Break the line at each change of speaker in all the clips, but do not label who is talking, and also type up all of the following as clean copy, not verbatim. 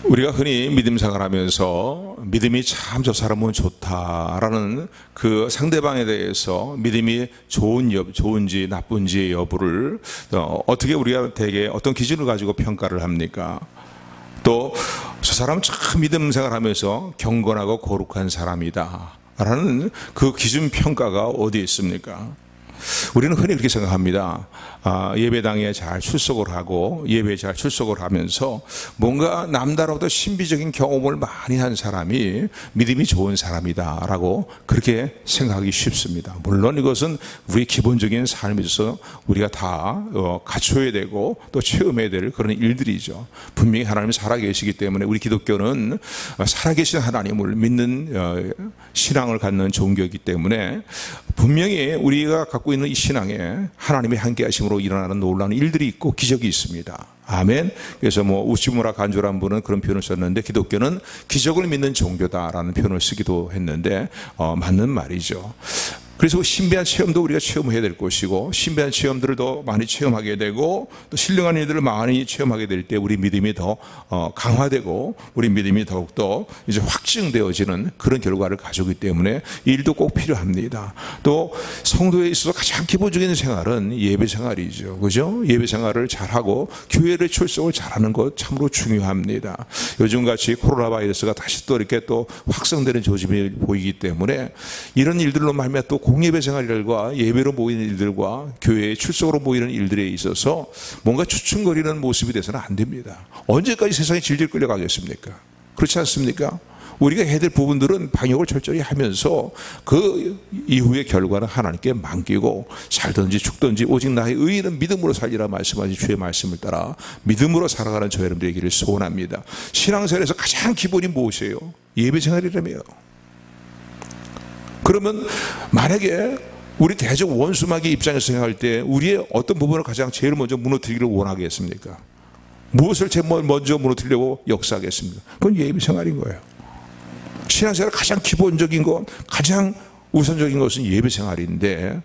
우리가 흔히 믿음 생활하면서 믿음이 참 저 사람은 좋다라는 그 상대방에 대해서 믿음이 좋은지 나쁜지 여부를 어떻게 우리가 대개 어떤 기준을 가지고 평가를 합니까? 또 저 사람은 참 믿음 생활하면서 경건하고 거룩한 사람이다 라는 그 기준 평가가 어디에 있습니까? 우리는 흔히 그렇게 생각합니다. 예배당에 잘 출석을 하고 예배에 잘 출석을 하면서 뭔가 남다르고도 신비적인 경험을 많이 한 사람이 믿음이 좋은 사람이다 라고 그렇게 생각하기 쉽습니다. 물론 이것은 우리 기본적인 삶에 있어서 우리가 다 갖춰야 되고 또 체험해야 될 그런 일들이죠. 분명히 하나님이 살아계시기 때문에 우리 기독교는 살아계신 하나님을 믿는 신앙을 갖는 종교이기 때문에 분명히 우리가 갖고 있는 이 신앙에 하나님의 함께하심으로 일어나는 놀라운 일들이 있고 기적이 있습니다. 아멘. 그래서 우시무라 간조란 분은 그런 표현을 썼는데 기독교는 기적을 믿는 종교다라는 표현을 쓰기도 했는데 맞는 말이죠. 그래서 신비한 체험도 우리가 체험해야 될 것이고 신비한 체험들을 더 많이 체험하게 되고 또 신령한 일들을 많이 체험하게 될 때 우리 믿음이 더 강화되고 우리 믿음이 더욱더 이제 확증되어지는 그런 결과를 가져오기 때문에 이 일도 꼭 필요합니다. 또 성도에 있어서 가장 기본적인 생활은 예배 생활이죠. 그죠? 예배 생활을 잘하고 교회를 출석을 잘하는 것 참으로 중요합니다. 요즘같이 코로나 바이러스가 다시 또 이렇게 또 확산되는 조짐이 보이기 때문에 이런 일들로 말미암아 또 공예배 생활과 예배로 모이는 일들과 교회에 출석으로 모이는 일들에 있어서 뭔가 추춤거리는 모습이 돼서는 안 됩니다. 언제까지 세상에 질질 끌려가겠습니까? 그렇지 않습니까? 우리가 해야 될 부분들은 방역을 철저히 하면서 그 이후의 결과는 하나님께 맡기고 살든지 죽든지 오직 나의 의인은 믿음으로 살리라 말씀하신 주의 말씀을 따라 믿음으로 살아가는 저 여러분들의 길을 소원합니다. 신앙생활에서 가장 기본이 무엇이에요? 예배생활이라며요. 그러면 만약에 우리 대적 원수마귀 입장에서 생각할 때 우리의 어떤 부분을 가장 제일 먼저 무너뜨리기를 원하겠습니까? 무엇을 제일 먼저 무너뜨리려고 역사하겠습니까? 그건 예배생활인 거예요. 신앙생활 가장 기본적인 것, 가장 우선적인 것은 예배생활인데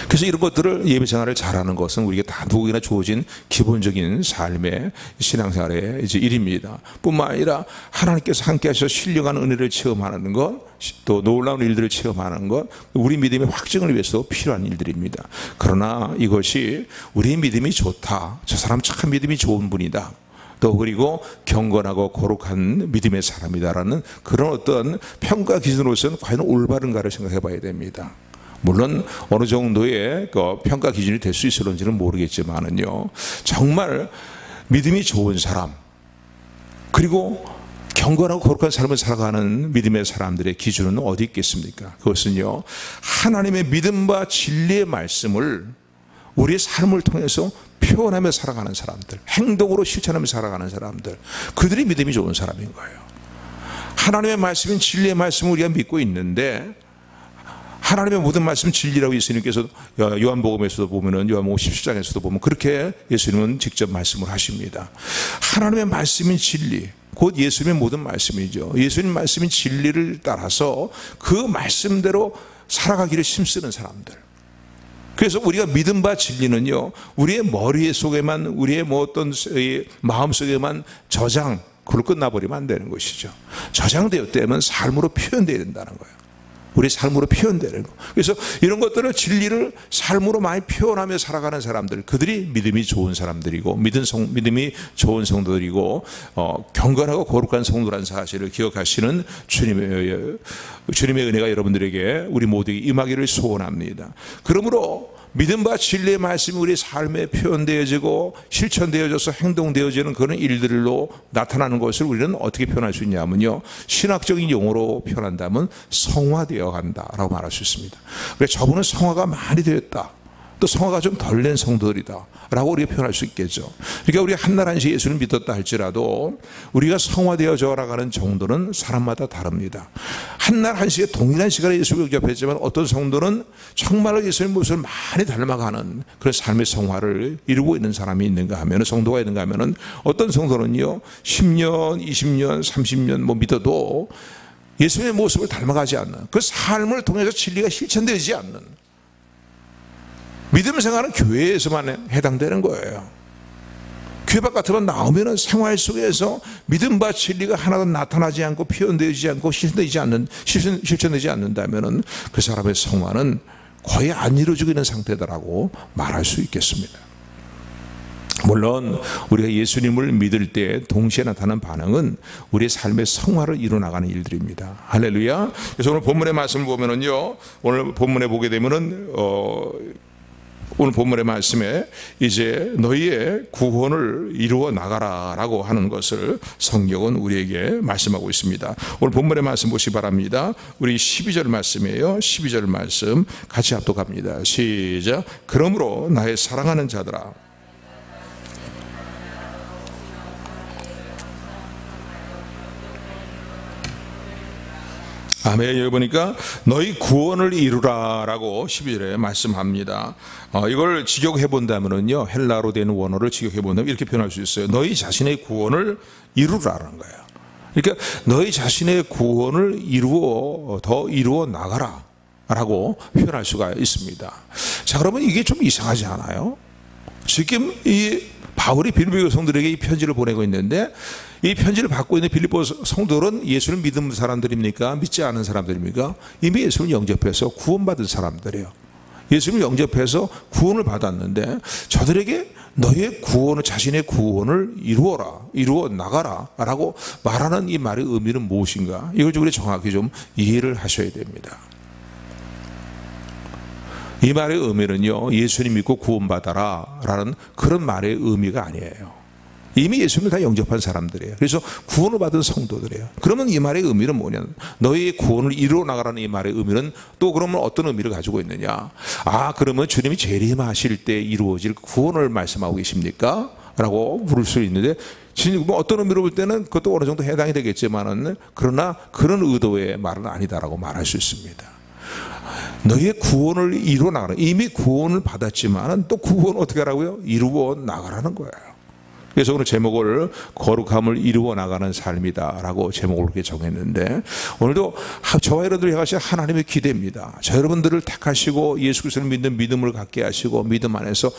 그래서 이런 것들을 예배생활을 잘하는 것은 우리에게 다 누구에게나 주어진 기본적인 삶의 신앙생활의 이제 일입니다. 뿐만 아니라 하나님께서 함께 하셔서 신령한 은혜를 체험하는 것, 또 놀라운 일들을 체험하는 것, 우리 믿음의 확증을 위해서 필요한 일들입니다. 그러나 이것이 우리 믿음이 좋다, 저 사람 참 믿음이 좋은 분이다, 또 그리고 경건하고 거룩한 믿음의 사람이다라는 그런 어떤 평가 기준으로서는 과연 올바른가를 생각해 봐야 됩니다. 물론 어느 정도의 평가 기준이 될 수 있을런지는 모르겠지만은요, 정말 믿음이 좋은 사람, 그리고 경건하고 거룩한 삶을 살아가는 믿음의 사람들의 기준은 어디 있겠습니까? 그것은요, 하나님의 믿음과 진리의 말씀을 우리의 삶을 통해서 표현하며 살아가는 사람들, 행동으로 실천하며 살아가는 사람들, 그들이 믿음이 좋은 사람인 거예요. 하나님의 말씀인 진리의 말씀을 우리가 믿고 있는데 하나님의 모든 말씀은 진리라고 예수님께서 요한복음에서도 보면은 요한복음 17장에서도 보면 그렇게 예수님은 직접 말씀을 하십니다. 하나님의 말씀인 진리, 곧 예수님의 모든 말씀이죠. 예수님 말씀인 진리를 따라서 그 말씀대로 살아가기를 힘쓰는 사람들. 그래서 우리가 믿음과 진리는요, 우리의 머리 속에만, 우리의 어떤 마음 속에만 그걸로 끝나버리면 안 되는 것이죠. 저장되었다면 삶으로 표현되어야 된다는 거예요. 우리 삶으로 표현되는 거. 그래서 이런 것들을 진리를 삶으로 많이 표현하며 살아가는 사람들, 그들이 믿음이 좋은 사람들이고 믿음이 좋은 성도들이고 경건하고 거룩한 성도라는 사실을 기억하시는 주님의 은혜가 여러분들에게 우리 모두에게 임하기를 소원합니다. 그러므로 믿음과 진리의 말씀이 우리 삶에 표현되어지고 실천되어져서 행동되어지는 그런 일들로 나타나는 것을 우리는 어떻게 표현할 수 있냐면요, 신학적인 용어로 표현한다면 성화되어 간다라고 말할 수 있습니다. 그래서 저분은 성화가 많이 되었다, 또 성화가 좀 덜 된 성도들이다 라고 우리가 표현할 수 있겠죠. 그러니까 우리가 한날 한시에 예수를 믿었다 할지라도 우리가 성화되어져 나가는 정도는 사람마다 다릅니다. 한날 한시에 동일한 시간에 예수를 영접했지만 어떤 성도는 정말로 예수님 모습을 많이 닮아가는 그런 삶의 성화를 이루고 있는 사람이 있는가 하면, 성도가 있는가 하면은, 어떤 성도는요 10년, 20년, 30년 믿어도 예수님의 모습을 닮아가지 않는, 그 삶을 통해서 진리가 실천되지 않는 믿음 생활은 교회에서만 해당되는 거예요. 교회 바깥으로 나오면은 생활 속에서 믿음과 진리가 하나도 나타나지 않고 표현되지 않고 실천되지 않는다면은 그 사람의 성화는 거의 안 이루어지고 있는 상태다라고 말할 수 있겠습니다. 물론 우리가 예수님을 믿을 때 동시에 나타나는 반응은 우리의 삶의 성화를 이루어나가는 일들입니다. 할렐루야. 그래서 오늘 본문의 말씀을 보면은요, 오늘 본문에 보게 되면은 오늘 본문의 말씀에 이제 너희의 구원을 이루어 나가라라고 하는 것을 성경은 우리에게 말씀하고 있습니다. 오늘 본문의 말씀 보시기 바랍니다. 우리 12절 말씀이에요. 12절 말씀 같이 합독합니다. 시작. 그러므로 나의 사랑하는 자들아, 아멘. 여기 보니까 너희 구원을 이루라라고 12절에 말씀합니다. 이걸 직역해 본다면은요, 헬라로 된 원어를 직역해 본다면 이렇게 표현할 수 있어요. 너희 자신의 구원을 이루라는 거예요. 그러니까 너희 자신의 구원을 더 이루어 나가라라고 표현할 수가 있습니다. 자, 그러면 이게 좀 이상하지 않아요? 지금 이 바울이 빌립보 성도들에게 이 편지를 보내고 있는데, 이 편지를 받고 있는 빌립보 성도들은 예수를 믿는 사람들입니까? 믿지 않은 사람들입니까? 이미 예수를 영접해서 구원받은 사람들이에요. 예수를 영접해서 구원을 받았는데 저들에게 너의 구원을, 자신의 구원을 이루어 나가라 라고 말하는 이 말의 의미는 무엇인가? 이걸 좀 우리 정확히 좀 이해를 하셔야 됩니다. 이 말의 의미는요, 예수님 믿고 구원받아라 라는 그런 말의 의미가 아니에요. 이미 예수님을 다 영접한 사람들이에요. 그래서 구원을 받은 성도들이에요. 그러면 이 말의 의미는 뭐냐? 너희의 구원을 이루어 나가라는 이 말의 의미는 또 그러면 어떤 의미를 가지고 있느냐? 그러면 주님이 재림하실 때 이루어질 구원을 말씀하고 계십니까? 라고 물을 수 있는데, 뭐 어떤 의미로 볼 때는 그것도 어느 정도 해당이 되겠지만은, 그러나 그런 의도의 말은 아니다라고 말할 수 있습니다. 너희의 구원을 이루어 나가라. 이미 구원을 받았지만은 또 구원을 어떻게 하라고요? 이루어 나가라는 거예요. 그래서 오늘 제목을 거룩함을 이루어 나가는 삶이다라고 제목을 그렇게 정했는데, 오늘도 저와 여러분들이 향하신 하나님의 기대입니다. 저 여러분들을 택하시고 예수 그리스도를 믿는 믿음을 갖게 하시고 믿음 안에서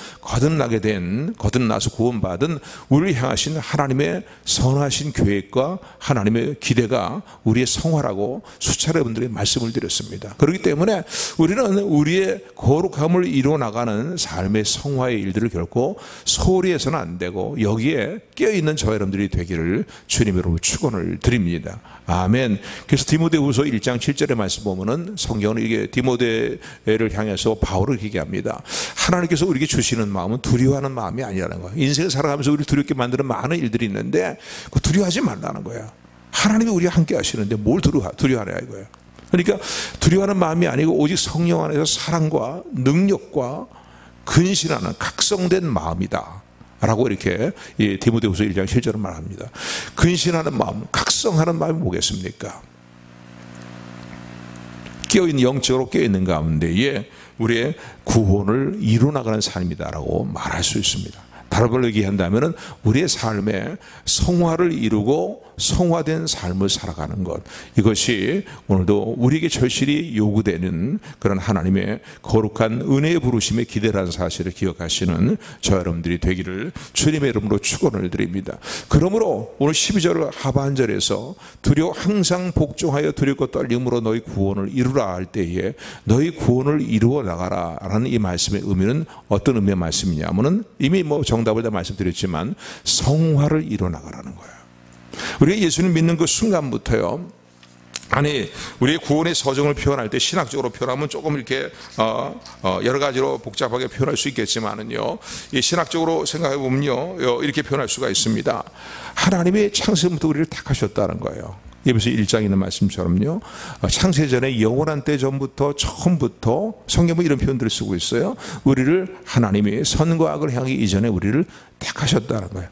거듭나서 구원받은 우리를 향하신 하나님의 선하신 계획과 하나님의 기대가 우리의 성화라고 수차례 여러분들에게 말씀을 드렸습니다. 그렇기 때문에 우리는 우리의 거룩함을 이루어 나가는 삶의 성화의 일들을 결코 소홀히 해서는 안 되고, 여기에 깨어있는 저와 여러분들이 되기를 주님으로 축원을 드립니다. 아멘. 그래서 디모데후서 1장 7절의 말씀 보면은 성경은 이게 디모데를 향해서 바울을 얘기합니다. 하나님께서 우리에게 주시는 마음은 두려워하는 마음이 아니라는 거예요. 인생을 살아가면서 우리를 두렵게 만드는 많은 일들이 있는데 그 두려워하지 말라는 거예요. 하나님이 우리와 함께 하시는데 뭘 두려워하냐 이거예요. 그러니까 두려워하는 마음이 아니고 오직 성령 안에서 사랑과 능력과 근신하는 각성된 마음이다 라고 이렇게 디모데후서 1장 7절은 말합니다. 근신하는 마음, 각성하는 마음이 뭐겠습니까? 영적으로 깨어있는 가운데에 우리의 구원을 이루어나가는 삶이다라고 말할 수 있습니다. 다른 걸로 얘기한다면 우리의 삶에 성화를 이루고 성화된 삶을 살아가는 것, 이것이 오늘도 우리에게 절실히 요구되는 그런 하나님의 거룩한 은혜의 부르심에 기대라는 사실을 기억하시는 저 여러분들이 되기를 주님의 이름으로 축원을 드립니다. 그러므로 오늘 12절 하반절에서 항상 복종하여 두렵고 떨림으로 너희 구원을 이루라 할 때에 너희 구원을 이루어 나가라 라는 이 말씀의 의미는 어떤 의미의 말씀이냐면은 이미 정답을 다 말씀드렸지만 성화를 이루어 나가라는 거예요. 우리가 예수님 믿는 그 순간부터요, 우리의 구원의 서정을 표현할 때 신학적으로 표현하면 조금 이렇게 여러 가지로 복잡하게 표현할 수 있겠지만은요, 이 신학적으로 생각해 보면요, 이렇게 표현할 수가 있습니다. 하나님이 창세부터 우리를 택하셨다는 거예요. 예배서 1장에 있는 말씀처럼요, 창세전에 영원한 때 전부터 처음부터 성경은 이런 표현들을 쓰고 있어요. 우리를 하나님이 선과 악을 향하기 이전에 우리를 택하셨다는 거예요.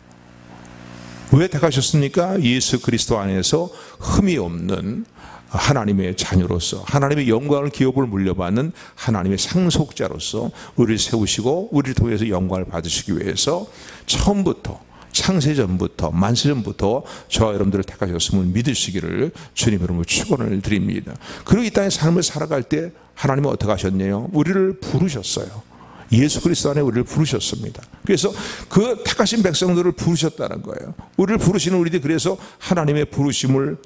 왜 택하셨습니까? 예수 그리스도 안에서 흠이 없는 하나님의 자녀로서, 하나님의 영광을 기업을 물려받는 하나님의 상속자로서 우리를 세우시고 우리를 통해서 영광을 받으시기 위해서 처음부터, 창세전부터, 만세전부터 저와 여러분들을 택하셨음을 믿으시기를 주님 이름으로 축원을 드립니다. 그리고 이 땅의 삶을 살아갈 때 하나님은 어떻게 하셨냐요? 우리를 부르셨어요. 예수 그리스도 안에 우리를 부르셨습니다. 그래서 그 택하신 백성들을 부르셨다는 거예요. 우리를 부르시는 우리들이 그래서 하나님의 부르심의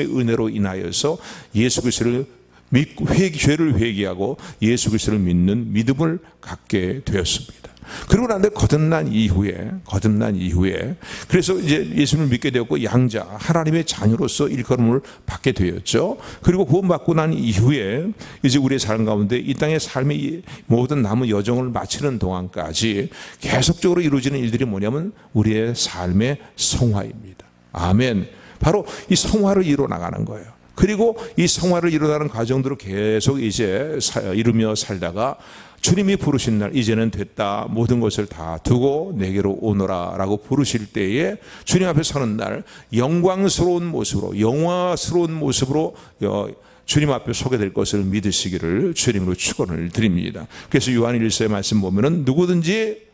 은혜로 인하여서 예수 그리스도를 믿고 죄를 회개하고 예수 그리스도를 믿는 믿음을 갖게 되었습니다. 그러고 난 뒤에 거듭난 이후에 그래서 이제 예수님을 믿게 되었고 양자 하나님의 자녀로서 일컬음을 받게 되었죠. 그리고 구원받고 난 이후에 이제 우리의 삶 가운데 이 땅의 삶의 모든 남은 여정을 마치는 동안까지 계속적으로 이루어지는 일들이 뭐냐면 우리의 삶의 성화입니다. 아멘. 바로 이 성화를 이루어 나가는 거예요. 그리고 이 성화를 이루어가는 과정들을 계속 이제 이루며 살다가 주님이 부르신 날 이제는 됐다 모든 것을 다 두고 내게로 오너라 라고 부르실 때에 주님 앞에 서는 날 영광스러운 모습으로 영화스러운 모습으로 주님 앞에 서게 될 것을 믿으시기를 주님으로 축원을 드립니다. 그래서 요한 1서의 말씀 보면은 누구든지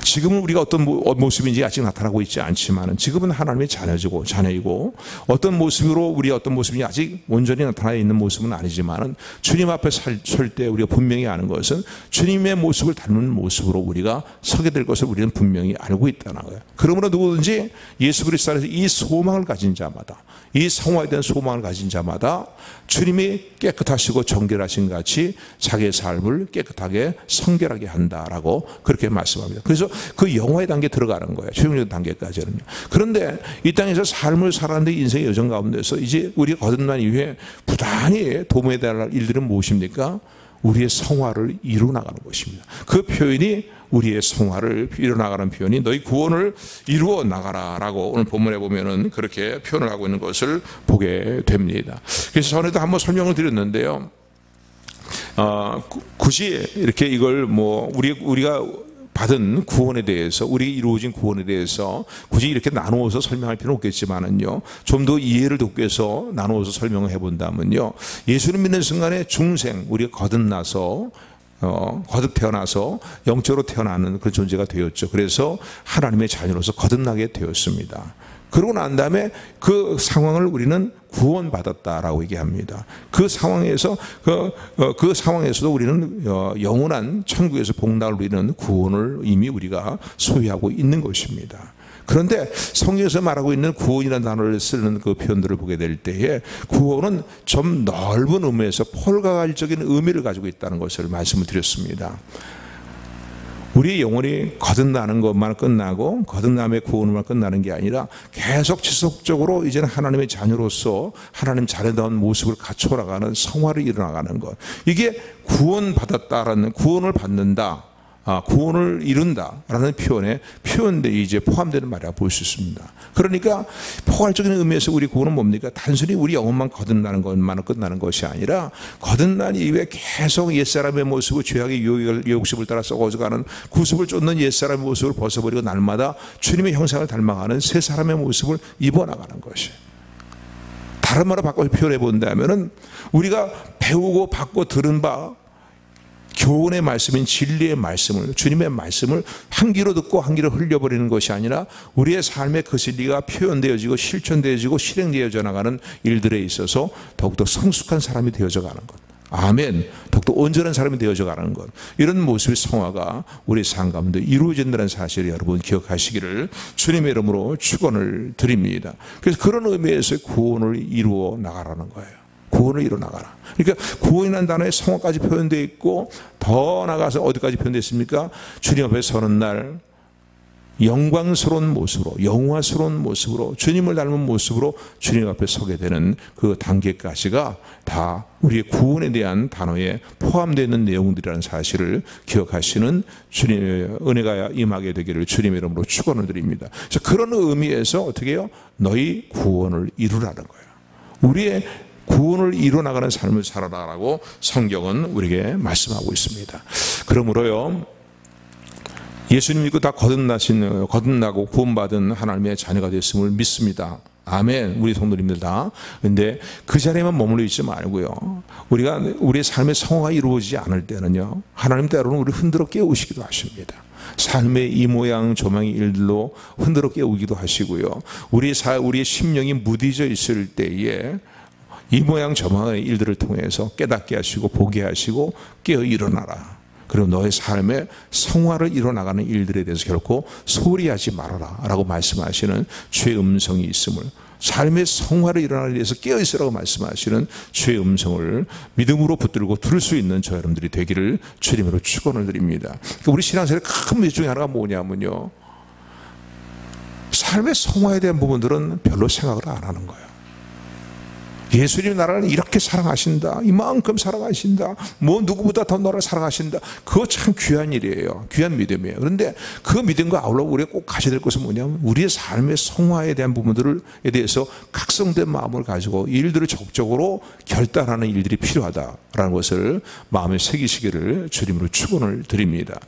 지금은 우리가 어떤 모습인지 아직 나타나고 있지 않지만 지금은 하나님의 자녀이고 어떤 모습으로 우리가 어떤 모습인지 아직 온전히 나타나 있는 모습은 아니지만 주님 앞에 설 때 우리가 분명히 아는 것은 주님의 모습을 닮은 모습으로 우리가 서게 될 것을 우리는 분명히 알고 있다는 거예요. 그러므로 누구든지 예수 그리스도 안에서 이 소망을 가진 자마다 이 성화에 대한 소망을 가진 자마다 주님이 깨끗하시고 정결하신 같이 자기의 삶을 깨끗하게 성결하게 한다라고 그렇게 말씀합니다. 그래서 그 영화의 단계에 들어가는 거예요. 최종적 단계까지는요. 그런데 이 땅에서 삶을 살아가는데 인생의 여정 가운데서 이제 우리가 거듭난 이후에 부단히 도모해야 될 일들은 무엇입니까? 우리의 성화를 이루어나가는 것입니다. 그 표현이 우리의 성화를 이루어나가는 표현이 너희 구원을 이루어 나가라 라고 오늘 본문에 보면은 그렇게 표현을 하고 있는 것을 보게 됩니다. 그래서 전에도 한번 설명을 드렸는데요. 굳이 이렇게 이걸 우리가 받은 구원에 대해서 우리 이루어진 구원에 대해서 굳이 이렇게 나누어서 설명할 필요는 없겠지만은요 좀 더 이해를 돕기 위해서 나누어서 설명을 해본다면요 예수를 믿는 순간에 중생 우리가 거듭나서 거듭 태어나서 영적으로 태어나는 그런 존재가 되었죠. 그래서 하나님의 자녀로서 거듭나게 되었습니다. 그러고 난 다음에 그 상황을 우리는 구원받았다라고 얘기합니다. 그 상황에서 그 상황에서도 우리는 영원한 천국에서 복락을 누리는 구원을 이미 우리가 소유하고 있는 것입니다. 그런데 성경에서 말하고 있는 구원이라는 단어를 쓰는 그 표현들을 보게 될 때에 구원은 좀 넓은 의미에서 폴가발적인 의미를 가지고 있다는 것을 말씀을 드렸습니다. 우리의 영혼이 거듭나는 것만 끝나고 거듭남의 구원만 끝나는 게 아니라 계속 지속적으로 이제는 하나님의 자녀로서 하나님 자녀다운 모습을 갖춰나가는 성화를 이뤄나가는 것, 이게 구원받았다라는, 구원을 받는다, 구원을 이룬다라는 표현들이 이제 포함되는 말이라고 볼 수 있습니다. 그러니까 포괄적인 의미에서 우리 구원은 뭡니까? 단순히 우리 영혼만 거듭나는 것만으로 끝나는 것이 아니라 거듭난 이후에 계속 옛사람의 모습을 죄악의 욕심을 따라 썩어져가는 구습을 쫓는 옛사람의 모습을 벗어버리고 날마다 주님의 형상을 닮아가는 새 사람의 모습을 입어나가는 것이. 다른 말로 바꿔서 표현해 본다면은 우리가 배우고 받고 들은 바 교훈의 말씀인 진리의 말씀을, 주님의 말씀을 한 귀로 듣고 한 귀로 흘려버리는 것이 아니라 우리의 삶의 그 진리가 표현되어지고 실천되어지고 실행되어져 나가는 일들에 있어서 더욱더 성숙한 사람이 되어져 가는 것. 아멘. 더욱더 온전한 사람이 되어져 가는 것. 이런 모습의 성화가 우리 삶 가운데 이루어진다는 사실을 여러분 기억하시기를 주님의 이름으로 축원을 드립니다. 그래서 그런 의미에서 구원을 이루어 나가라는 거예요. 구원을 이뤄나가라. 그러니까 구원이라는 단어에 성화까지 표현되어 있고 더 나가서 어디까지 표현되어 있습니까? 주님 앞에 서는 날 영광스러운 모습으로, 영화스러운 모습으로, 주님을 닮은 모습으로 주님 앞에 서게 되는 그 단계까지가 다 우리의 구원에 대한 단어에 포함되어 있는 내용들이라는 사실을 기억하시는 주님의 은혜가 임하게 되기를 주님의 이름으로 축원을 드립니다. 그래서 그런 의미에서 어떻게 해요? 너희 구원을 이루라는 거예요. 우리의 구원을 이루어나가는 삶을 살아라라고 성경은 우리에게 말씀하고 있습니다. 그러므로요, 예수님 믿고 다 거듭나고 구원받은 하나님의 자녀가 됐음을 믿습니다. 아멘. 우리 성도님들 다. 근데 그 자리에만 머물러 있지 말고요, 우리가 우리의 삶의 성화가 이루어지지 않을 때는요, 하나님 때로는 우리 흔들어 깨우시기도 하십니다. 삶의 이 모양 조망의 일들로 흔들어 깨우기도 하시고요, 우리의 심령이 무디져 있을 때에 이 모양 저 모양의 일들을 통해서 깨닫게 하시고 보게 하시고 깨어 일어나라. 그리고 너의 삶에 성화를 이뤄나가는 일들에 대해서 결코 소리하지 말아라 라고 말씀하시는 주의 음성이 있음을, 삶의 성화를 일어나기 위해서 깨어있으라고 말씀하시는 주의 음성을 믿음으로 붙들고 들을 수 있는 저 여러분들이 되기를 주님으로 축원을 드립니다. 그러니까 우리 신앙생활의 큰 문제 중에 하나가 뭐냐면요, 삶의 성화에 대한 부분들은 별로 생각을 안 하는 거예요. 예수님 나라를 이렇게 사랑하신다, 이만큼 사랑하신다, 뭐 누구보다 더 너를 사랑하신다, 그거 참 귀한 일이에요. 귀한 믿음이에요. 그런데 그 믿음과 아울러 우리가 꼭 가져야 될 것은 뭐냐면, 우리의 삶의 성화에 대한 부분들에 대해서 각성된 마음을 가지고 이 일들을 적극적으로 결단하는 일들이 필요하다라는 것을 마음에 새기시기를 주님으로 축원을 드립니다.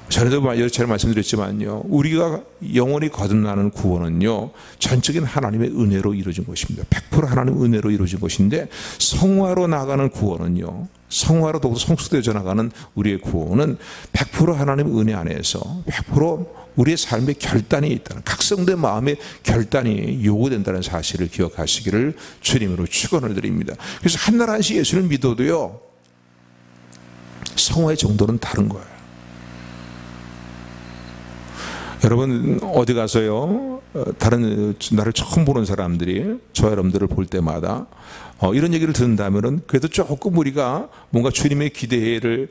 전에도 여러 차례 말씀드렸지만요, 우리가 영원히 거듭나는 구원은요, 전적인 하나님의 은혜로 이루어진 것입니다. 100% 하나님의 은혜로 이루어진 것인데, 성화로 나가는 구원은요, 성화로 더욱 성숙되어져 나가는 우리의 구원은 100% 하나님의 은혜 안에서 100% 우리의 삶의 결단이 있다는, 각성된 마음의 결단이 요구된다는 사실을 기억하시기를 주님으로 축원을 드립니다. 그래서 한날 한시 예수를 믿어도요, 성화의 정도는 다른 거예요. 여러분 어디 가서요, 다른 나를 처음 보는 사람들이 저 여러분들을 볼 때마다 이런 얘기를 듣는다면은, 그래도 조금 우리가 뭔가 주님의 기대를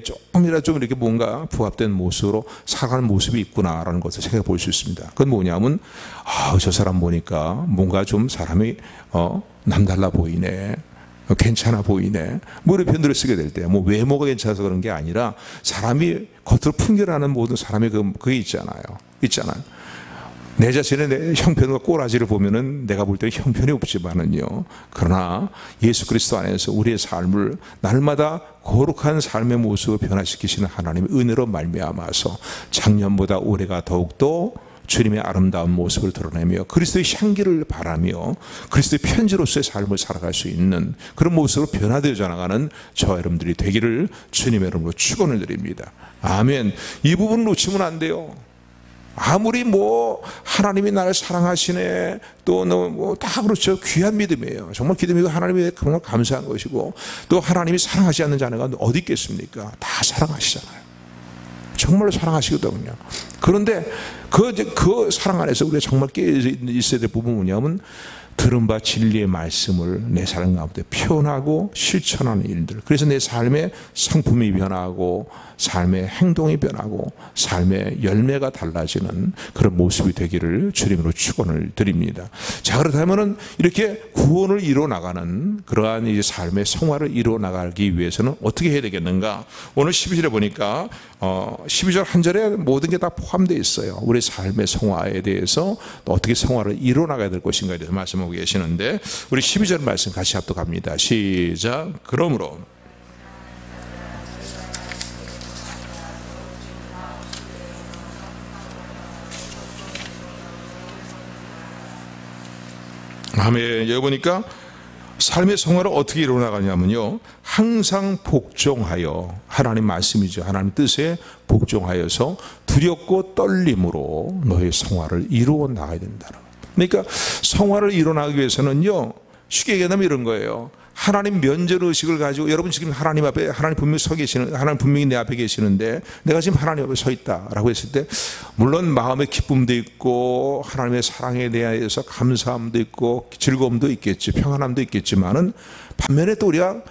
조금이라도 좀 이렇게 뭔가 부합된 모습으로 살아가는 모습이 있구나라는 것을 생각해 볼 수 있습니다. 그건 뭐냐면, 저 사람 보니까 뭔가 좀 사람이 남달라 보이네, 괜찮아 보이네, 뭐 이런 표현들을 쓰게 될 때, 뭐 외모가 괜찮아서 그런 게 아니라 사람이 겉으로 풍겨나는 모든 사람의 그게 있잖아요. 내 자신의 내 형편과 꼬라지를 보면은 내가 볼 때는 형편이 없지만은요, 그러나 예수 그리스도 안에서 우리의 삶을 날마다 거룩한 삶의 모습을 변화시키시는 하나님의 은혜로 말미암아서 작년보다 올해가 더욱더 주님의 아름다운 모습을 드러내며 그리스도의 향기를 바라며 그리스도의 편지로서의 삶을 살아갈 수 있는 그런 모습으로 변화되어져 나가는 저 여러분들이 되기를 주님의 이름으로 축원을 드립니다. 아멘. 이 부분 놓치면 안 돼요. 아무리 뭐 하나님이 나를 사랑하시네, 또 뭐 다 그렇죠. 귀한 믿음이에요. 정말 믿음이고 하나님이 정말 감사한 것이고, 또 하나님이 사랑하지 않는 자녀가 어디 있겠습니까? 다 사랑하시잖아요. 정말로 사랑하시거든요. 그런데 그 사랑 안에서 우리가 정말 깨어 있어야 될 부분은 뭐냐면, 들은 바 진리의 말씀을 내 삶 가운데 표현하고 실천하는 일들. 그래서 내 삶의 성품이 변하고 삶의 행동이 변하고 삶의 열매가 달라지는 그런 모습이 되기를 주님으로 축원을 드립니다. 자, 그렇다면은 이렇게 구원을 이루어 나가는 그러한 이제 삶의 성화를 이루어 나가기 위해서는 어떻게 해야 되겠는가? 오늘 12절에 보니까 12절 한 절에 모든 게 다 포함되어 있어요. 우리 삶의 성화에 대해서 어떻게 성화를 이루어 나가야 될 것인가에 대해서 말씀하고 계시는데, 우리 12절 말씀 같이 합독합니다. 시작. 그러므로 아멘. 여기 보니까 삶의 성화를 어떻게 이루어나가냐면요, 항상 복종하여, 하나님 말씀이죠, 하나님 뜻에 복종하여서 두렵고 떨림으로 너의 성화를 이루어 나가야 된다는 거예요. 그러니까 성화를 이루어나가기 위해서는요, 쉽게 얘기하면 이런 거예요. 하나님 면전의식을 가지고, 여러분 지금 하나님 앞에, 하나님 분명히 서 계시는, 하나님 분명히 내 앞에 계시는데 내가 지금 하나님 앞에 서 있다라고 했을 때, 물론 마음의 기쁨도 있고 하나님의 사랑에 대해서 감사함도 있고 즐거움도 있겠지, 평안함도 있겠지만은, 반면에 또 우리가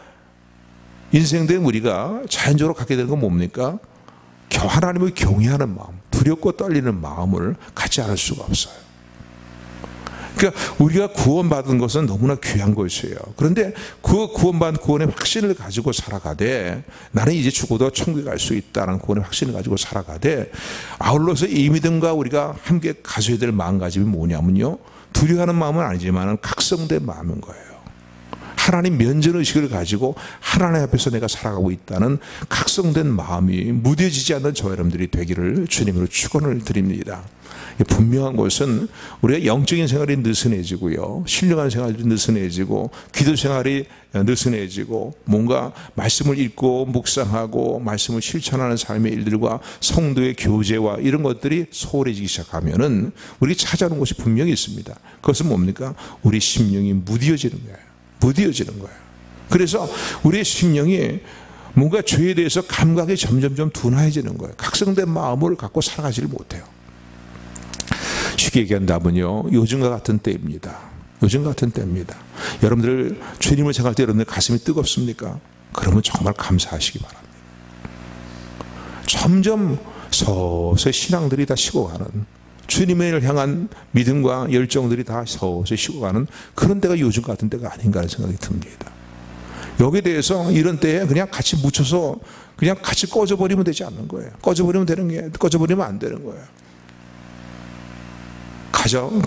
인생된 우리가 자연적으로 갖게 되는 건 뭡니까? 하나님을 경외하는 마음, 두렵고 떨리는 마음을 갖지 않을 수가 없어요. 그러니까 우리가 구원받은 것은 너무나 귀한 것이에요. 그런데 그 구원받은 구원의 확신을 가지고 살아가되, 나는 이제 죽어도 천국에 갈 수 있다는 구원의 확신을 가지고 살아가되, 아울러서 이 믿음과 우리가 함께 가져야 될 마음가짐이 뭐냐면요, 두려워하는 마음은 아니지만 각성된 마음인 거예요. 하나님 면전의식을 가지고 하나님 앞에서 내가 살아가고 있다는 각성된 마음이 무뎌지지 않는 저 여러분들이 되기를 주님으로 축원을 드립니다. 분명한 것은 우리가 영적인 생활이 느슨해지고요, 신령한 생활이 느슨해지고, 기도 생활이 느슨해지고, 뭔가 말씀을 읽고 묵상하고 말씀을 실천하는 삶의 일들과 성도의 교제와 이런 것들이 소홀해지기 시작하면은 우리 찾아오는 것이 분명히 있습니다. 그것은 뭡니까? 우리 심령이 무뎌지는 거예요. 무뎌지는 거예요. 그래서 우리의 심령이 뭔가 죄에 대해서 감각이 점점점 둔화해지는 거예요. 각성된 마음을 갖고 살아가지를 못해요. 쉽게 얘기한다면요, 요즘과 같은 때입니다. 요즘 같은 때입니다. 여러분들 주님을 생각할 때 여러분들 가슴이 뜨겁습니까? 그러면 정말 감사하시기 바랍니다. 점점 서서히 신앙들이 다 식어가는, 주님을 향한 믿음과 열정들이 다 서서히 식어가는 그런 때가 요즘 같은 때가 아닌가 하는 생각이 듭니다. 여기에 대해서 이런 때에 그냥 같이 묻혀서 그냥 같이 꺼져버리면 되지 않는 거예요. 꺼져버리면 안 되는 거예요.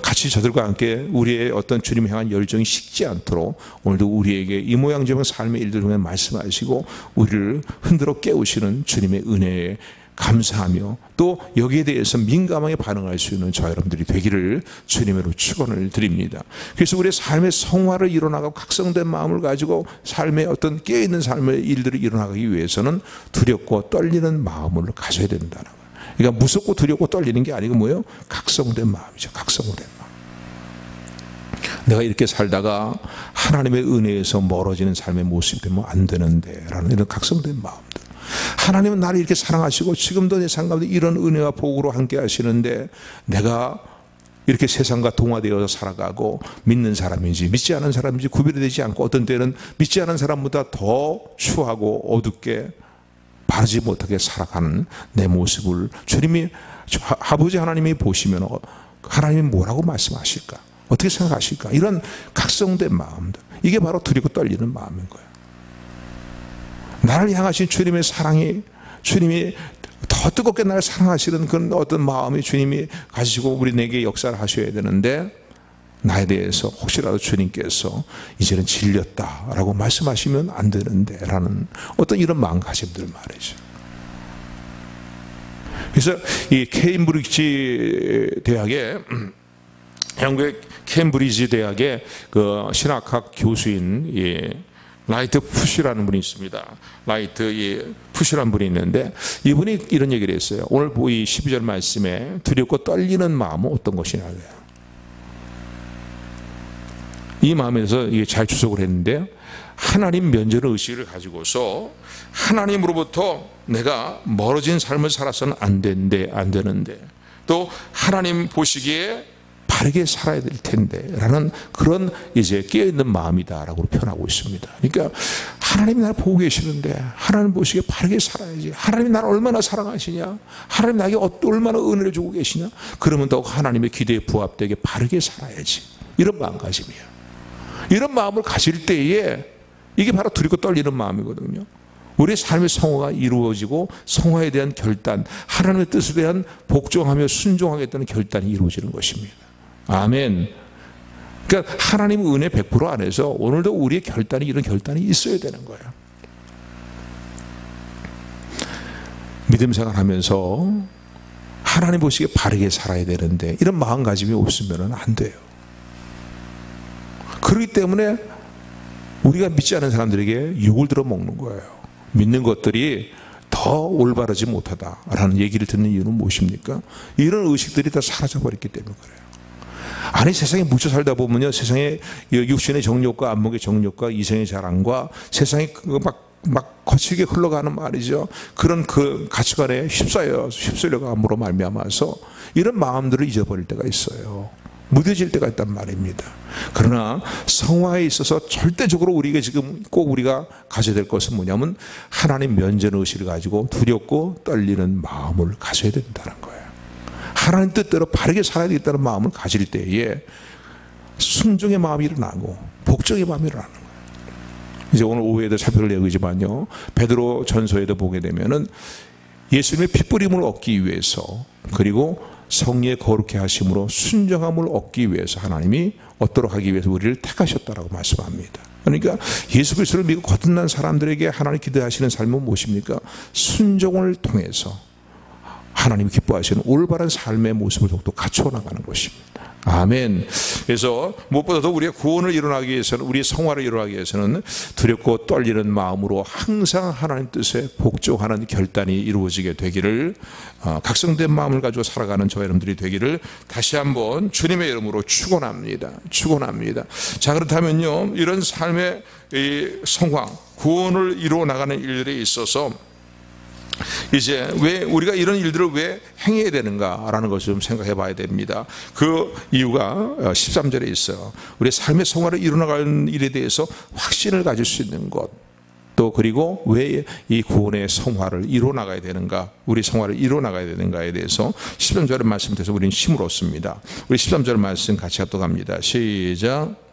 같이 저들과 함께 우리의 어떤 주님을 향한 열정이 식지 않도록 오늘도 우리에게 이 모양 저양 삶의 일들 중에 말씀하시고 우리를 흔들어 깨우시는 주님의 은혜에 감사하며 또 여기에 대해서 민감하게 반응할 수 있는 저 여러분들이 되기를 주님으로 축원을 드립니다. 그래서 우리의 삶의 성화를 이뤄나가고 각성된 마음을 가지고 삶의 어떤 깨어있는 삶의 일들을 이뤄나가기 위해서는 두렵고 떨리는 마음을 가져야 된다는 거예요. 그러니까 무섭고 두렵고 떨리는 게 아니고 뭐예요? 각성된 마음이죠. 각성된 마음. 내가 이렇게 살다가 하나님의 은혜에서 멀어지는 삶의 모습이 되면 안 되는데 라는 이런 각성된 마음들. 하나님은 나를 이렇게 사랑하시고 지금도 내 삶 가운데 이런 은혜와 복으로 함께 하시는데 내가 이렇게 세상과 동화되어서 살아가고 믿는 사람인지 믿지 않은 사람인지 구별이 되지 않고 어떤 때는 믿지 않은 사람보다 더 추하고 어둡게 바르지 못하게 살아가는 내 모습을 주님이 아버지 하나님이 보시면 하나님이 뭐라고 말씀하실까? 어떻게 생각하실까? 이런 각성된 마음들, 이게 바로 두렵고 떨리는 마음인 거예요. 나를 향하신 주님의 사랑이, 주님이 더 뜨겁게 나를 사랑하시는 그런 어떤 마음이 주님이 가지시고 우리 내게 역사를 하셔야 되는데 나에 대해서 혹시라도 주님께서 이제는 질렸다라고 말씀하시면 안 되는데 라는 어떤 이런 마음가짐들 말이죠. 그래서 이 케임브리지 대학에 영국의 케임브리지 대학의 그 신학학 교수인 라이트 푸시라는 분이 있습니다. 라이트 푸시라는 분이 있는데 이분이 이런 얘기를 했어요. 오늘 이 12절 말씀에 두렵고 떨리는 마음은 어떤 것이냐고요. 이 마음에서 이게 잘 추석을 했는데 하나님 면전의 의식을 가지고서 하나님으로부터 내가 멀어진 삶을 살아서는 안 되는데 또 하나님 보시기에 바르게 살아야 될 텐데 라는 그런 이제 깨어있는 마음이다라고 표현하고 있습니다. 그러니까 하나님이 나를 보고 계시는데 하나님 보시기에 바르게 살아야지. 하나님이 나를 얼마나 사랑하시냐, 하나님 나에게 얼마나 은혜를 주고 계시냐, 그러면 더욱 하나님의 기대에 부합되게 바르게 살아야지. 이런 마음가짐이에요. 이런 마음을 가질 때에 이게 바로 두렵고 떨리는 마음이거든요. 우리의 삶의 성화가 이루어지고 성화에 대한 결단, 하나님의 뜻에 대한 복종하며 순종하겠다는 결단이 이루어지는 것입니다. 아멘. 그러니까 하나님 은혜 100% 안에서 오늘도 우리의 결단이 이런 결단이 있어야 되는 거예요. 믿음 생활하면서 하나님 보시기에 바르게 살아야 되는데 이런 마음가짐이 없으면 안 돼요. 그렇기 때문에 우리가 믿지 않은 사람들에게 욕을 들어 먹는 거예요. 믿는 것들이 더 올바르지 못하다라는 얘기를 듣는 이유는 무엇입니까? 이런 의식들이 다 사라져버렸기 때문에 그래요. 아니 세상에 묻혀 살다 보면요, 세상에 육신의 정욕과 안목의 정욕과 이성의 자랑과 세상에 막 거칠게 흘러가는 말이죠. 그런 그 가치관에 휩쓸려감으로 말미암아서 이런 마음들을 잊어버릴 때가 있어요. 무뎌질 때가 있단 말입니다. 그러나 성화에 있어서 절대적으로 우리가 지금 꼭 우리가 가져야 될 것은 뭐냐면 하나님 면전의식을 가지고 두렵고 떨리는 마음을 가져야 된다는 거예요. 하나님 뜻대로 바르게 살아야 되겠다는 마음을 가질 때에 순종의 마음이 일어나고 복종의 마음이 일어나는 거예요. 이제 오늘 오후에도 살펴볼 내용이지만요, 베드로 전서에도 보게 되면은 예수님의 핏부림을 얻기 위해서 그리고 성령의 거룩해 하심으로 순정함을 얻기 위해서 하나님이 얻도록 하기 위해서 우리를 택하셨다라고 말씀합니다. 그러니까 예수 그리스도를 믿고 거듭난 사람들에게 하나님 기대하시는 삶은 무엇입니까? 순종을 통해서 하나님이 기뻐하시는 올바른 삶의 모습을 더욱더 갖추어 나가는 것입니다. 아멘. 그래서 무엇보다도 우리의 구원을 일어나기 위해서는, 우리의 성화를 일어나기 위해서는 두렵고 떨리는 마음으로 항상 하나님 뜻에 복종하는 결단이 이루어지게 되기를, 각성된 마음을 가지고 살아가는 저와 여러분들이 되기를 다시 한번 주님의 이름으로 축원합니다. 축원합니다. 자, 그렇다면요, 이런 삶의 이 성화, 구원을 이루어 나가는 일들에 있어서 이제 왜 우리가 이런 일들을 왜 행해야 되는가라는 것을 좀 생각해 봐야 됩니다. 그 이유가 13절에 있어요. 우리 삶의 성화를 이루어나가는 일에 대해서 확신을 가질 수 있는 것, 또 그리고 왜 이 구원의 성화를 이루어나가야 되는가, 우리 성화를 이루어나가야 되는가에 대해서 13절의 말씀을 통해서 우리는 힘을 얻습니다. 우리 13절 말씀 같이 합독합니다. 시작.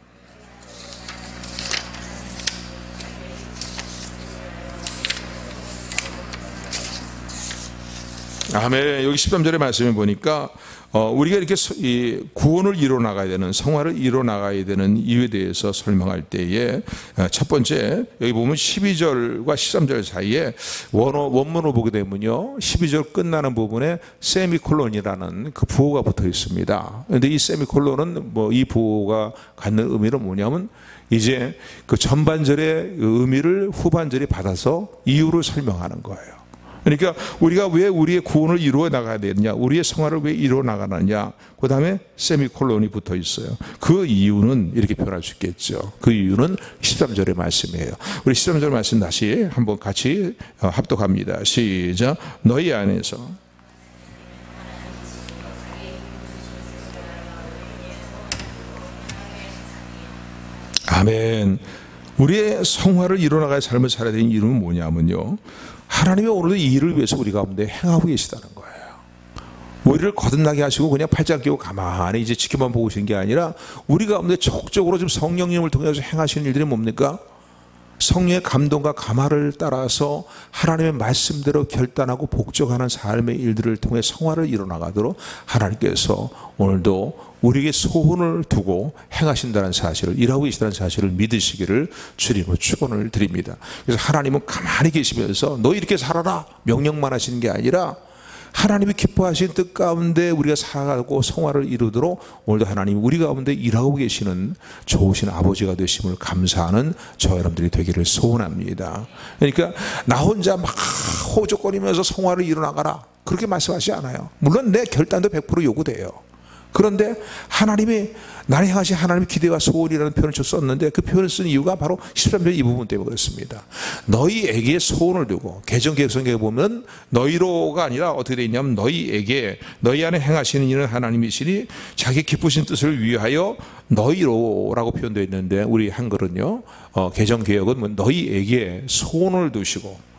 아멘. 여기 13절의 말씀을 보니까 우리가 이렇게 이 구원을 이루어나가야 되는, 성화를 이루어나가야 되는 이유에 대해서 설명할 때에 첫 번째, 여기 보면 12절과 13절 사이에 원문을 보게 되면요, 12절 끝나는 부분에 세미콜론이라는 그 부호가 붙어 있습니다. 그런데 이 세미콜론은 이 부호가 갖는 의미는 뭐냐면 이제 그 전반절의 의미를 후반절이 받아서 이유를 설명하는 거예요. 그러니까 우리가 왜 우리의 구원을 이루어 나가야 되느냐, 우리의 성화를 왜 이루어 나가느냐, 그 다음에 세미콜론이 붙어 있어요. 그 이유는 이렇게 표현할 수 있겠죠. 그 이유는 13절의 말씀이에요. 우리 13절 말씀 다시 한번 같이 합독합니다. 시작. 너희 안에서 아멘. 우리의 성화를 이루어나갈 삶을 살아야 되는 이유는 뭐냐면요, 하나님이 오늘도 이 일을 위해서 우리 가운데 행하고 계시다는 거예요. 우리를 거듭나게 하시고 그냥 팔짱 끼고 가만히 이제 지켜만 보고 계신 게 아니라 우리 가운데 적극적으로 지금 성령님을 통해서 행하시는 일들이 뭡니까? 성령의 감동과 감화를 따라서 하나님의 말씀대로 결단하고 복종하는 삶의 일들을 통해 성화를 이뤄나가도록 하나님께서 오늘도 우리에게 소원을 두고 행하신다는 사실을, 일하고 계시다는 사실을 믿으시기를 주님으로 축원을 드립니다. 그래서 하나님은 가만히 계시면서 너 이렇게 살아라 명령만 하시는 게 아니라 하나님이 기뻐하신 뜻 가운데 우리가 살아가고 성화를 이루도록 오늘도 하나님이 우리 가운데 일하고 계시는 좋으신 아버지가 되심을 감사하는 저와 여러분들이 되기를 소원합니다. 그러니까 나 혼자 막 호적거리면서 성화를 이루어나가라 그렇게 말씀하시지 않아요. 물론 내 결단도 100% 요구돼요. 그런데 하나님이 나를 향하신 하나님의 기대와 소원이라는 표현을 썼는데 그 표현을 쓴 이유가 바로 13절 이 부분 때문에 그렇습니다. 너희에게 소원을 두고, 개정개혁성경에 보면 너희로가 아니라 어떻게 되어 있냐면 너희에게, 너희 안에 행하시는 이는 하나님이시니 자기 기쁘신 뜻을 위하여 너희로라고 표현되어 있는데 우리 한글은요, 개정개혁은 뭐 너희에게 소원을 두시고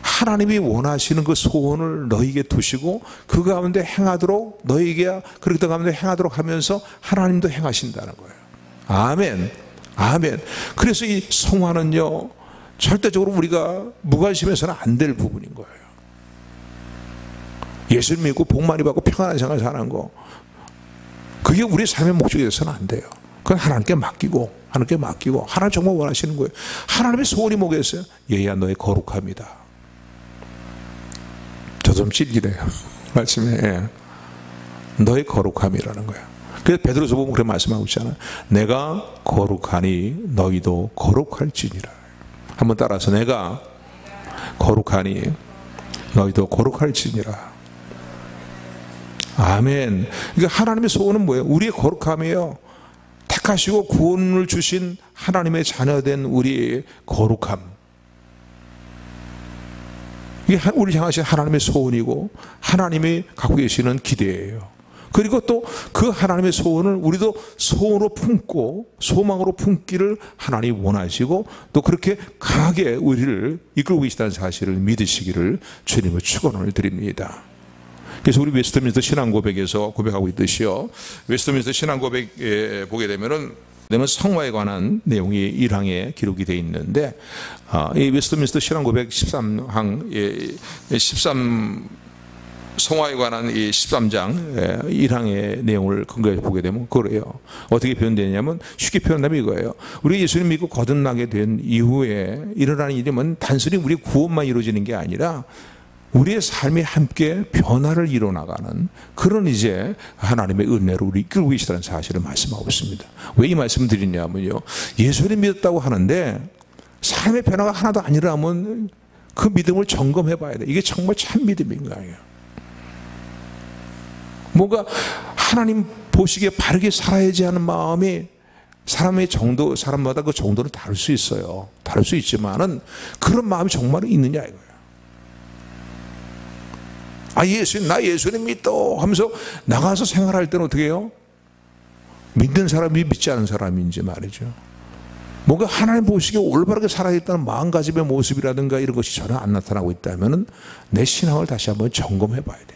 하나님이 원하시는 그 소원을 너희에게 두시고 그 가운데 행하도록, 너희에게 그렇게 가운데 행하도록 하면서 하나님도 행하신다는 거예요. 아멘. 아멘. 그래서 이 성화는요, 절대적으로 우리가 무관심해서는 안 될 부분인 거예요. 예수를 믿고 복 많이 받고 평안한 생활 사는 거, 그게 우리 삶의 목적이 되어서는 안 돼요. 그건 하나님께 맡기고, 하나님 정말 원하시는 거예요. 하나님의 소원이 뭐겠어요? 얘야 너의 거룩함이다. 저 좀 찔기네요. 말씀에 너의 거룩함이라는 거예요. 그래서 베드로서 보면 그런 말씀하고 있잖아요. 내가 거룩하니 너희도 거룩할지니라. 한번 따라서 내가 거룩하니 너희도 거룩할지니라. 아멘. 그러니까 하나님의 소원은 뭐예요? 우리의 거룩함이에요. 택하시고 구원을 주신 하나님의 자녀된 우리의 거룩함. 이게 우리 향하신 하나님의 소원이고 하나님이 갖고 계시는 기대예요. 그리고 또 그 하나님의 소원을 우리도 소원으로 품고 소망으로 품기를 하나님이 원하시고 또 그렇게 강하게 우리를 이끌고 계시다는 사실을 믿으시기를 주님을 축원을 드립니다. 그래서 우리 웨스트민스터 신앙고백에서 고백하고 있듯이요, 웨스트민스터 신앙고백에 보게 되면은 성화에 관한 내용이 1항에 기록이 되어 있는데, 이 웨스트민스터 신앙고백 13항, 13 성화에 관한 이 13장 1항의 내용을 근거해서 보게 되면 그래요. 어떻게 표현되냐면 쉽게 표현하면 이거예요. 우리 예수님 믿고 거듭나게 된 이후에 일어나는 일이면 단순히 우리 구원만 이루어지는 게 아니라 우리의 삶이 함께 변화를 이뤄나가는 그런 이제 하나님의 은혜로 우리 이끌고 계시다는 사실을 말씀하고 있습니다. 왜 이 말씀을 드리냐면요, 예수를 믿었다고 하는데 삶의 변화가 하나도 아니라면 그 믿음을 점검해 봐야 돼. 이게 정말 참 믿음인가요? 뭔가 하나님 보시기에 바르게 살아야지 하는 마음이 사람의 정도, 사람마다 그 정도는 다를 수 있어요. 다를 수 있지만은 그런 마음이 정말 있느냐 이거예요. 아, 예수님, 나 예수님 믿어 하면서 나가서 생활할 때는 어떻게 해요? 믿는 사람이 믿지 않은 사람인지 말이죠. 뭔가 하나님 보시기에 올바르게 살아야겠다는 마음가짐의 모습이라든가 이런 것이 전혀 안 나타나고 있다면 내 신앙을 다시 한번 점검해 봐야 됩니다.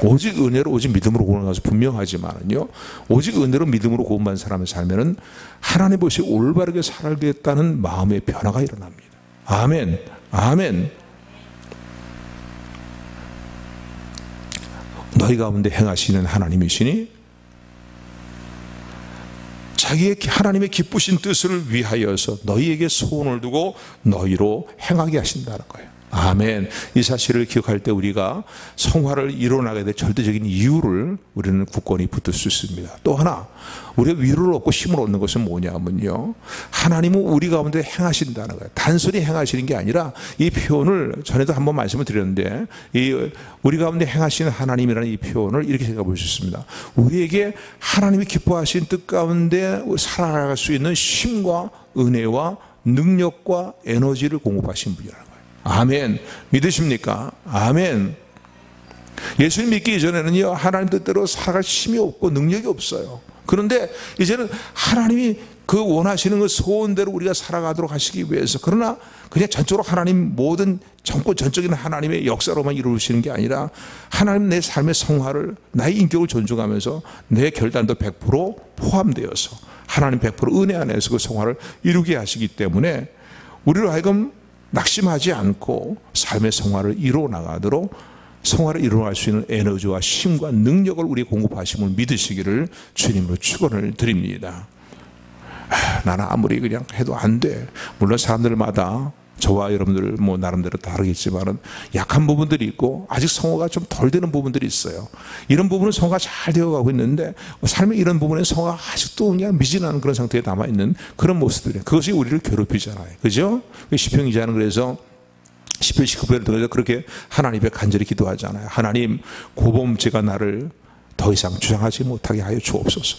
오직 은혜로, 오직 믿음으로 구원한 것은 분명하지만은요, 오직 은혜로 믿음으로 구원받은 사람의 삶에는 하나님 보시기에 올바르게 살아야겠다는 마음의 변화가 일어납니다. 아멘, 아멘. 너희 가운데 행하시는 하나님이시니 자기의 하나님의 기쁘신 뜻을 위하여서 너희에게 소원을 두고 너희로 행하게 하신다는 거예요. 아멘. 이 사실을 기억할 때 우리가 성화를 이뤄나가게 될 절대적인 이유를 우리는 굳건히 붙들 수 있습니다. 또 하나, 우리가 위로를 얻고 힘을 얻는 것은 뭐냐면요, 하나님은 우리 가운데 행하신다는 거예요. 단순히 행하시는 게 아니라, 이 표현을 전에도 한번 말씀을 드렸는데, 이 우리 가운데 행하시는 하나님이라는 이 표현을 이렇게 생각해 볼 수 있습니다. 우리에게 하나님이 기뻐하신 뜻 가운데 살아갈 수 있는 힘과 은혜와 능력과 에너지를 공급하신 분이라는 거예요. 아멘. 믿으십니까? 아멘. 예수님 믿기 이전에는요, 하나님 뜻대로 살아갈 힘이 없고 능력이 없어요. 그런데 이제는 하나님이 그 원하시는 그 소원대로 우리가 살아가도록 하시기 위해서, 그러나 그냥 전적으로 하나님 모든 전적인 하나님의 역사로만 이루시는 게 아니라 하나님 내 삶의 성화를, 나의 인격을 존중하면서 내 결단도 100% 포함되어서 하나님 100% 은혜 안에서 그 성화를 이루게 하시기 때문에 우리로 하여금 낙심하지 않고 삶의 성화를 이루어나가도록, 성화를 이루어갈 수 있는 에너지와 힘과 능력을 우리 공급하심을 믿으시기를 주님으로 축원을 드립니다. 나는 아무리 그냥 해도 안 돼. 물론 사람들마다 저와 여러분들 뭐 나름대로 다르겠지만은 약한 부분들이 있고 아직 성화가 좀 덜 되는 부분들이 있어요. 이런 부분은 성화가 잘 되어가고 있는데 삶의 이런 부분에 성화가 아직도 그냥 미진한 그런 상태에 남아있는 그런 모습들이에요. 그것이 우리를 괴롭히잖아요. 그죠? 시편 기자는 그래서 시편 19편을 통해서 그렇게 하나님 앞에 간절히 기도하잖아요. 하나님, 고범죄가 나를 더 이상 주장하지 못하게 하여 주옵소서.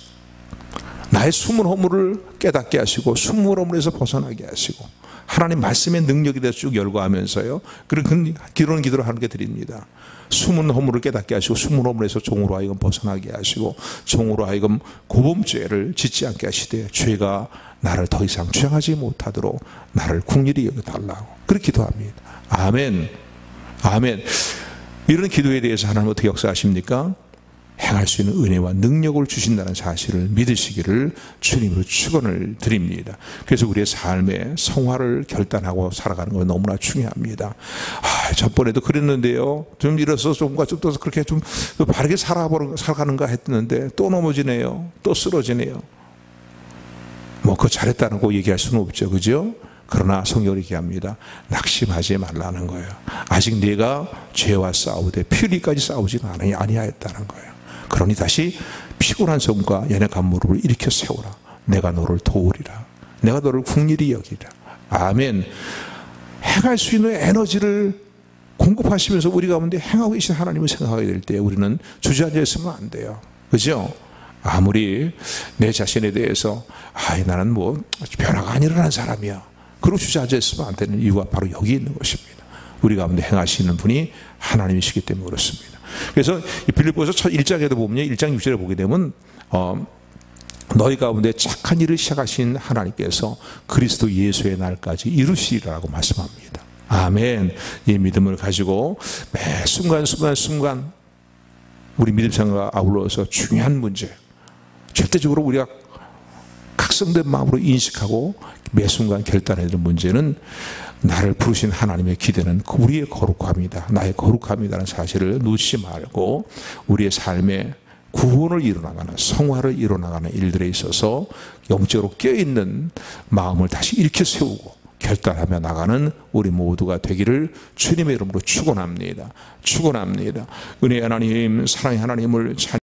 나의 숨은 허물을 깨닫게 하시고 숨은 허물에서 벗어나게 하시고 하나님 말씀의 능력에 대해서 쭉 열거하면서요, 그런 기도를 하는 게 드립니다. 숨은 허물을 깨닫게 하시고 숨은 허물에서 종으로 하여금 벗어나게 하시고 종으로 하여금 고범죄를 짓지 않게 하시되 죄가 나를 더 이상 주장하지 못하도록 나를 긍휼히 여겨달라고 그렇게 기도합니다. 아멘. 아멘. 이런 기도에 대해서 하나님 어떻게 역사하십니까? 행할 수 있는 은혜와 능력을 주신다는 사실을 믿으시기를 주님으로 축원을 드립니다. 그래서 우리의 삶에 성화를 결단하고 살아가는 건 너무나 중요합니다. 저번에도 그랬는데요, 좀 이래서 좀 더 그렇게 좀 바르게 살아가는가 했는데 또 넘어지네요. 또 쓰러지네요. 뭐 그거 잘했다고 얘기할 수는 없죠. 그죠? 그러나 성경이 얘기합니다. 낙심하지 말라는 거예요. 아직 네가 죄와 싸우되 피 흘리기까지 싸우지는 아니하였다는 거예요. 그러니 다시 피곤한 손과 연약한 무릎을 일으켜 세우라. 내가 너를 도우리라. 내가 너를 긍휼히 여기리라. 아멘. 행할 수 있는 에너지를 공급하시면서 우리 가운데 행하고 계신 하나님을 생각하게 될 때 우리는 주저앉아 있으면 안 돼요. 그죠? 아무리 내 자신에 대해서 나는 뭐 변화가 안 일어난 사람이야, 그러고 주저앉아 있으면 안 되는 이유가 바로 여기 있는 것입니다. 우리 가운데 행하시는 분이 하나님이시기 때문에 그렇습니다. 그래서 빌립보서 첫 1장에도 보면 1장 6절에 보게 되면 너희 가운데 착한 일을 시작하신 하나님께서 그리스도 예수의 날까지 이루시리라고 말씀합니다. 아멘. 이 믿음을 가지고 매 순간 우리 믿음 생활과 아울러서 중요한 문제, 절대적으로 우리가 각성된 마음으로 인식하고 매 순간 결단해야 되는 문제는 나를 부르신 하나님의 기대는 우리의 거룩함이다, 나의 거룩함이라는 사실을 놓치지 말고 우리의 삶에 구원을 이뤄나가는, 성화를 이뤄나가는 일들에 있어서 영적으로 깨어있는 마음을 다시 일으켜 세우고 결단하며 나가는 우리 모두가 되기를 주님의 이름으로 축원합니다. 축원합니다. 은혜의 하나님, 사랑의 하나님을 찬양합니다.